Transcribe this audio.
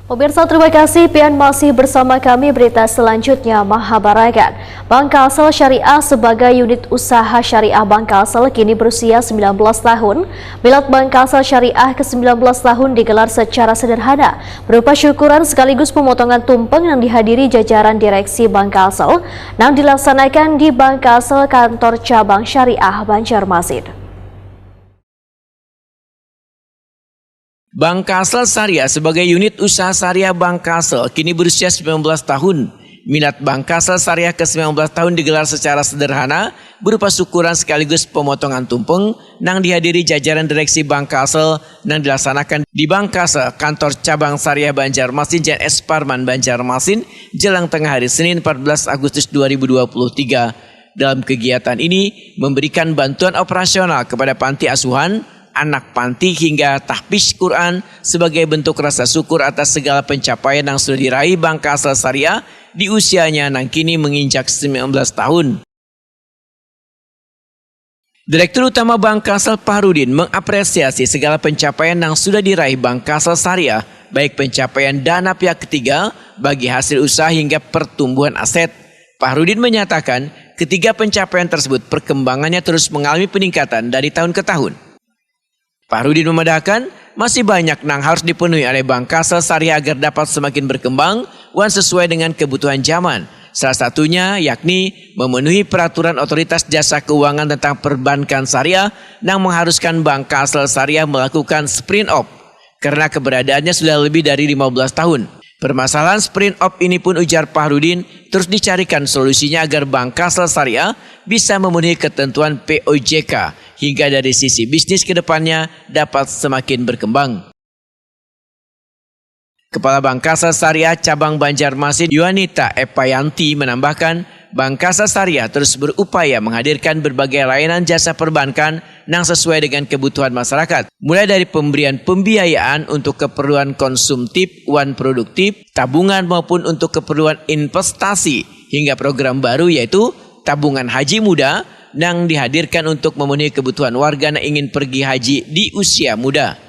Pemirsa, terima kasih Pian masih bersama kami. Berita selanjutnya, Mahabaragan. Bank Kalsel Syariah sebagai unit usaha syariah Bank Kalsel kini berusia 19 tahun. Milad Bank Kalsel Syariah ke-19 tahun digelar secara sederhana, berupa syukuran sekaligus pemotongan tumpeng yang dihadiri jajaran direksi Bank Kalsel yang dilaksanakan di Bank Kalsel kantor cabang Syariah Banjarmasin. Bank Kalsel Syariah sebagai unit usaha syariah Bank Kalsel kini berusia 19 tahun. Milad Bank Kalsel Syariah ke-19 tahun digelar secara sederhana berupa syukuran sekaligus pemotongan tumpeng yang dihadiri jajaran direksi Bank Kalsel yang dilaksanakan di Bank Kalsel kantor cabang Syariah Banjarmasin Jalan S. Parman Banjarmasin jelang tengah hari Senin 14 Agustus 2023. Dalam kegiatan ini memberikan bantuan operasional kepada panti asuhan, anak panti hingga tahfiz Quran sebagai bentuk rasa syukur atas segala pencapaian yang sudah diraih Bank Kalsel Syariah di usianya yang kini menginjak 19 tahun. Direktur Utama Bank Kalsel Fahrudin mengapresiasi segala pencapaian yang sudah diraih Bank Kalsel Syariah, baik pencapaian dana pihak ketiga bagi hasil usaha hingga pertumbuhan aset. Fahrudin menyatakan ketiga pencapaian tersebut perkembangannya terus mengalami peningkatan dari tahun ke tahun. Fahrudin memandangkan masih banyak yang harus dipenuhi oleh Bank Kalsel Syariah agar dapat semakin berkembang dan sesuai dengan kebutuhan zaman. Salah satunya yakni memenuhi peraturan otoritas jasa keuangan tentang perbankan syariah yang mengharuskan Bank Kalsel Syariah melakukan sprint off karena keberadaannya sudah lebih dari 15 tahun. Permasalahan sprint off ini pun, ujar Fahrudin, terus dicarikan solusinya agar Bank Kalsel Syariah bisa memenuhi ketentuan POJK hingga dari sisi bisnis ke depannya dapat semakin berkembang. Kepala Bank Kalsel Syariah cabang Banjarmasin Yuanita Epayanti menambahkan, Bank Kalsel Syariah terus berupaya menghadirkan berbagai layanan jasa perbankan yang sesuai dengan kebutuhan masyarakat, mulai dari pemberian pembiayaan untuk keperluan konsumtif dan produktif, tabungan maupun untuk keperluan investasi, hingga program baru yaitu tabungan haji muda yang dihadirkan untuk memenuhi kebutuhan warga yang ingin pergi haji di usia muda.